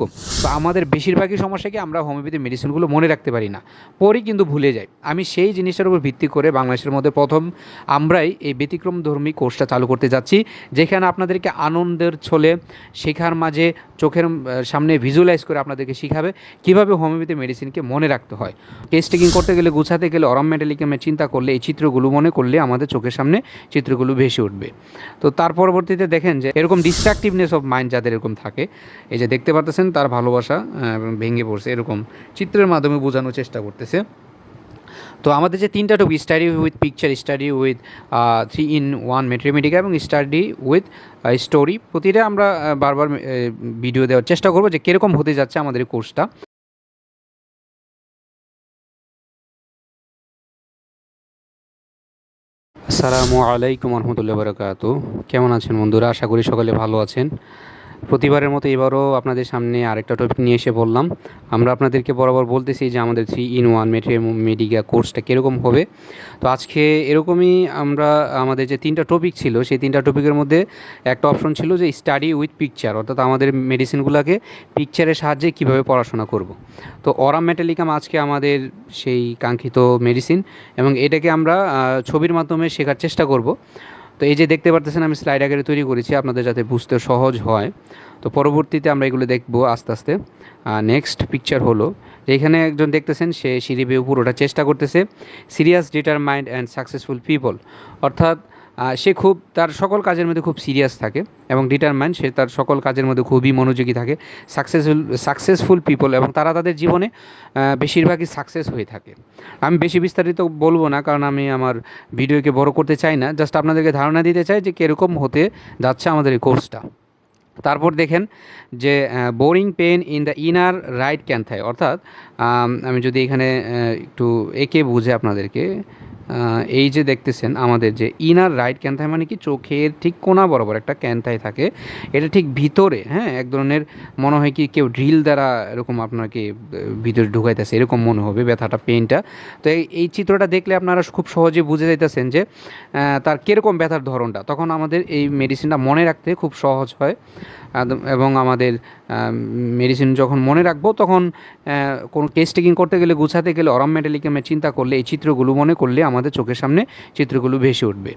এরকম। তো আমাদের বেশিরভাগই সমস্যা কি, আমরা হোমিওপ্যাথি মেডিসিনগুলো মনে রাখতে পারি না, পরে কিন্তু ভুলে যাই। আমি সেই জিনিসটার উপর ভিত্তি করে বাংলাদেশের মধ্যে প্রথম আমরাই এই ব্যতিক্রমধর্মী কোর্সটা চালু করতে যাচ্ছি, যেখানে আপনাদেরকে আনন্দের ছলে শেখার মাঝে চোখের সামনে ভিজুয়ালাইজ করে আপনাদেরকে শিখাবে কীভাবে হোমিওপ্যাথি মেডিসিনকে মনে রাখতে হয়। কেস টেকিং করতে গেলে, গুছাতে গেলে, অরাম মেটালিকামে চিন্তা করলে, এই চিত্রগুলো মনে করলে আমাদের চোখের সামনে চিত্রগুলো ভেসে উঠবে। তো তার পরবর্তীতে দেখেন যে এরকম ডিস্ট্রাকটিভনেস অফ মাইন্ড যাদের এরকম থাকে, এই যে দেখতে পারতেছেন তার ভালোবাসা ভেঙে পড়ছে, এরকম চিত্রের মাধ্যমে বোঝানোর চেষ্টা করতেছে। তো আমাদের যে তিনটা topic, study with picture, study with 3-in-1 Mathematica এবং স্টাডি উইথ স্টোরি, প্রতিটা আমরা বারবার ভিডিও দেওয়ার চেষ্টা করবো যে কীরকম হতে যাচ্ছে আমাদের এই কোর্সটা। আসসালামু আলাইকুম রহমতুল্লাহ বারাকাতু। কেমন আছেন বন্ধুরা? আশা করি সকালে ভালো আছেন। প্রতিবারের মতো এবারও আপনাদের সামনে আরেকটা টপিক নিয়ে এসে বললাম। আমরা আপনাদেরকে বরাবর বলতেছি যে আমাদের 3-in-1 মেডিকা কোর্সটা কীরকম হবে। তো আজকে এরকমই আমরা আমাদের যে তিনটা টপিক ছিল, সেই তিনটা টপিকের মধ্যে একটা অপশন ছিল যে স্টাডি উইথ পিকচার, অর্থাৎ আমাদের মেডিসিনগুলোকে পিকচারের সাহায্যে কীভাবে পড়াশোনা করব। তো অরাম মেটালিকাম আজকে আমাদের সেই কাঙ্ক্ষিত মেডিসিন, এবং এটাকে আমরা ছবির মাধ্যমে শেখার চেষ্টা করব। তো এই যে দেখতে পারতেছেন আমি স্লাইড আকারে তৈরি করেছি আপনাদের যাতে বুঝতে সহজ হয়। তো পরবর্তীতে আমরা এগুলো দেখবো আস্তে আস্তে। নেক্সট পিকচার হলো যে এখানে একজন দেখতেছেন, সে সিঁড়ি বেয়ে উপর ওঠার চেষ্টা করতেছে। Serious, determined and successful people, অর্থাৎ সে খুব তার সকল কাজের মধ্যে খুব সিরিয়াস থাকে, এবং ডিটারমাইন্ড, সে তার সকল কাজের মধ্যে খুবই মনোযোগী থাকে। সাকসেসফুল পিপল, এবং তারা তাদের জীবনে বেশিরভাগই সাকসেস হয়ে থাকে। আমি বেশি বিস্তারিত বলবো না, কারণ আমি আমার ভিডিওকে বড় করতে চাই না, জাস্ট আপনাদেরকে ধারণা দিতে চাই যে কীরকম হতে যাচ্ছে আমাদের এই কোর্সটা। তারপর দেখেন যে boring pain in the inner right canthi, অর্থাৎ আমি যদি এখানে একটু এঁকে বুঝে আপনাদেরকে, এই যে দেখতেছেন আমাদের যে ইনার রাইট ক্যান্থাই মানে কি, চোখের ঠিক কোণা বরাবর একটা ক্যান্থাই থাকে, এটা ঠিক ভিতরে, হ্যাঁ, এক ধরনের মনে হয় কি কেউ ড্রিল দ্বারা এরকম আপনাকে ভিতরে ঢুকাইতেছে, এরকম মনে হবে ব্যথাটা, পেনটা। তো এই চিত্রটা দেখলে আপনারা খুব সহজে বুঝে যাইতেছেন যে তার কীরকম ব্যথার ধরনটা, তখন আমাদের এই মেডিসিনটা মনে রাখতে খুব সহজ হয়। এবং আমাদের মেডিসিন যখন মনে রাখবো, তখন কোনো কেস টেকিং করতে গেলে, গুছাতে গেলে, অরাম মেটালিকামে চিন্তা করলে, এই চিত্রগুলো মনে করলে আমাদের চোখের সামনে চিত্রগুলো ভেসে উঠবে।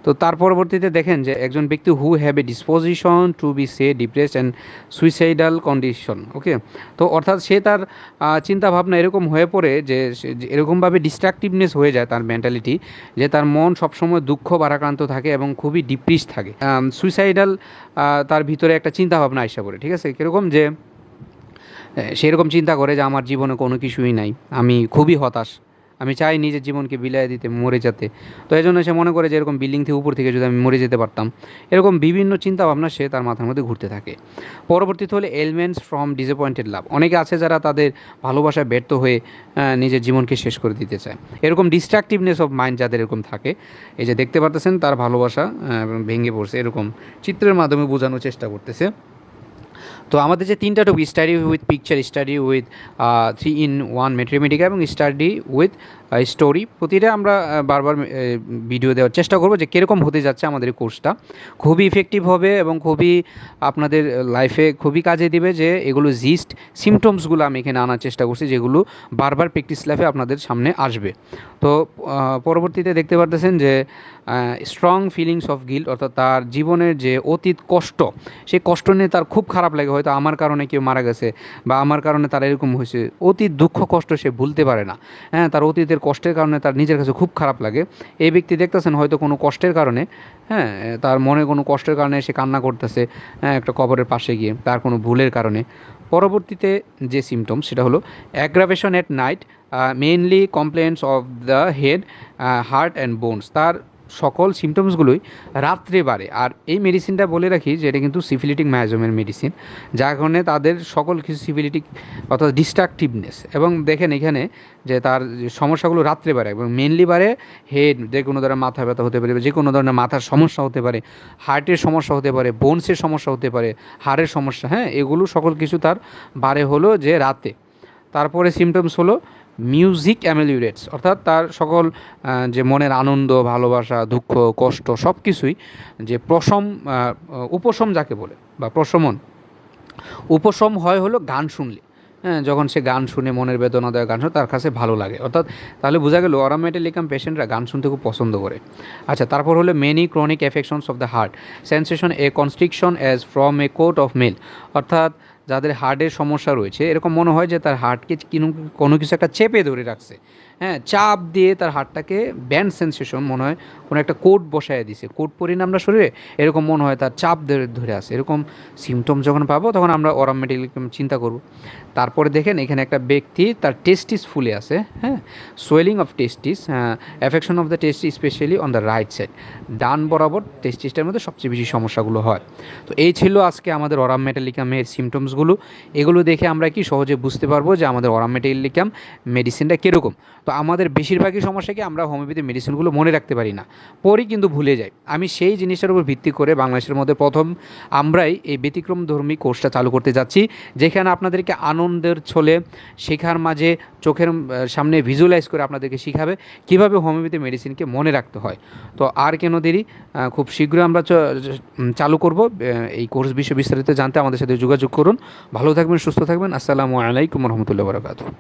তো তার পরবর্তীতে দেখেন যে একজন ব্যক্তি who have a disposition to be সে depressed and suicidal condition, okay. তো অর্থাৎ সে তার চিন্তাভাবনা এরকম হয়ে পড়ে যে এরকমভাবে ডিস্ট্রাকটিভনেস হয়ে যায় তার মেন্টালিটি, যে তার মন সবসময় দুঃখ ভারাক্রান্ত থাকে এবং খুবই ডিপ্রেসড থাকে। সুইসাইডাল তার ভিতরে একটা চিন্তাভাবনা আইসা পড়ে, ঠিক আছে, কীরকম যে সেরকম চিন্তা করে যে আমার জীবনে কোনো কিছুই নাই, আমি খুবই হতাশ, আমি চাই নিজের জীবনকে বিলিয়ে দিতে, মরে যেতে। তো এই জন্য সে মনে করে যে এরকম বিল্ডিং থেকে উপর থেকে যদি আমি মরে যেতে পারতাম, এরকম বিভিন্ন চিন্তাভাবনা সে তার মাথার মধ্যে ঘুরতে থাকে। পরবর্তীতে হলে এলিমেন্টস ফ্রম ডিসঅ্যাপয়েন্টেড লাভ, অনেকে আছে যারা তাদের ভালোবাসায় ব্যর্থ হয়ে নিজের জীবনকে শেষ করে দিতে চায়। এরকম ডিস্ট্রাকটিভনেস অফ মাইন্ড যাদের এরকম থাকে, এই যে দেখতে পারতেছেন তার ভালোবাসা ভেঙে পড়ছে, এরকম চিত্রের মাধ্যমে বোঝানোর চেষ্টা করতেছে। তো আমাদের যে তিনটা topic, study with picture, study with 3-in-1 Mathematica এবং স্টাডি উইথ স্টোরি, প্রতিটা আমরা বারবার ভিডিও দেওয়ার চেষ্টা করবো যে কীরকম হতে যাচ্ছে আমাদের এই কোর্সটা। খুবই ইফেক্টিভ হবে এবং খুবই আপনাদের লাইফে খুবই কাজে দিবে, যে এগুলো জিস্ট সিমটমসগুলো আমি এখানে আনার চেষ্টা করছি, যেগুলো বারবার প্র্যাকটিস লাইফে আপনাদের সামনে আসবে। তো পরবর্তীতে দেখতে পারতেছেন যে স্ট্রং ফিলিংস অফ গিল্ট, অর্থাৎ তার জীবনের যে অতীত কষ্ট, সেই কষ্ট নিয়ে তার খুব খারাপ লাগে, হয়তো আমার কারণে কেউ মারা গেছে বা আমার কারণে তার এরকম হয়েছে, অতীত দুঃখ কষ্ট সে ভুলতে পারে না। হ্যাঁ, তার অতীতের কষ্টের কারণে তার নিজের কাছে খুব খারাপ লাগে। এই ব্যক্তি দেখতেছেন হয়তো কোনো কষ্টের কারণে, হ্যাঁ, তার মনে কোনো কষ্টের কারণে সে কান্না করতেছে, হ্যাঁ, একটা কবরের পাশে গিয়ে, তার কোনো ভুলের কারণে। পরবর্তীতে যে সিমটম সেটা হলো aggravation at night, mainly complaints of the head, heart and bones, তার সকল সিমটমসগুলোই রাত্রে বাড়ে। আর এই মেডিসিনটা বলে রাখি যে এটা কিন্তু সিফিলিটিক মায়াজমের মেডিসিন, যার কারণে তাদের সকল কিছু সিফিলিটিক অর্থাৎ ডিস্ট্রাকটিভনেস, এবং দেখেন এখানে যে তার সমস্যাগুলো রাত্রে বাড়ে, এবং মেনলি বাড়ে হেড, যে কোনো ধরনের মাথা ব্যথা হতে পারে, যে কোনো ধরনের মাথার সমস্যা হতে পারে, হার্টের সমস্যা হতে পারে, বোনসের সমস্যা হতে পারে, হাড়ের সমস্যা, হ্যাঁ, এগুলো সকল কিছু তার বাড়ে হলো যে রাতে। তারপরে সিমটমস হলো মিউজিক অ্যামেলিউরেটস, অর্থাৎ তার সকল যে মনের আনন্দ, ভালোবাসা, দুঃখ, কষ্ট সব কিছুই যে উপশম যাকে বলে বা প্রশমন, উপশম হয় হলো গান শুনলে। হ্যাঁ, যখন সে গান শুনে মনের বেদনাদায়ক গান শুনে তার কাছে ভালো লাগে, অর্থাৎ তাহলে বোঝা গেল অরাম মেটালিকাম পেশেন্টরা গান শুনতে খুব পছন্দ করে। আচ্ছা, তারপর হলো many chronic affections of the heart sensation a constriction as from a coat of mail. অর্থাৎ যাদের হার্টের সমস্যা রয়েছে এরকম মনে হয় যে তার হার্টকে কোনো কিছু একটা চেপে ধরে রাখছে। হ্যাঁ, চাপ দিয়ে তার হার্টটাকে ব্যান্ড সেন্সেশন মনে হয়, কোনো একটা কোট বসায় দিছে, কোট পরি না আমরা শরীরে, এরকম মনে হয় তার চাপ ধরে ধরে আছে। এরকম সিমটম যখন পাবো তখন আমরা অরাম মেটালিকাম চিন্তা করব। তারপরে দেখেন এখানে একটা ব্যক্তি তার টেস্টিস ফুলে আছে। হ্যাঁ, swelling of testis, affection of the testis specially on the right side. ডান বরাবর টেস্টিসটার মধ্যে সবচেয়ে বেশি সমস্যাগুলো হয়। তো এই ছিল আজকে আমাদের অরাম মেটালিকামের সিমটমসগুলো। এগুলো দেখে আমরা কি সহজে বুঝতে পারবো যে আমাদের অরাম মেটালিকাম মেডিসিনটা কীরকম। তো আমাদের বেশিরভাগই সমস্যা কি আমরা হোমিওপ্যাথি মেডিসিনগুলো মনে রাখতে পারি না, পরই কিন্তু ভুলে যাই। আমি সেই জিনিসটার উপর ভিত্তি করে বাংলাদেশের মধ্যে প্রথম আমরাই এই ব্যতিক্রমধর্মী কোর্সটা চালু করতে যাচ্ছি, যেখানে আপনাদেরকে আনন্দের ছলে শেখার মাঝে চোখের সামনে ভিজুয়ালাইজ করে আপনাদেরকে শিখাবে কীভাবে হোমিওপ্যাথি মেডিসিনকে মনে রাখতে হয়। তো আর কেন দেরি, খুব শীঘ্রই আমরা চালু করব। এই কোর্স বিষয়ে বিস্তারিত জানতে আমাদের সাথে যোগাযোগ করুন। ভালো থাকবেন, সুস্থ থাকবেন। আসসালামু আলাইকুম রহমতুল্লাহ বরকাতুহু।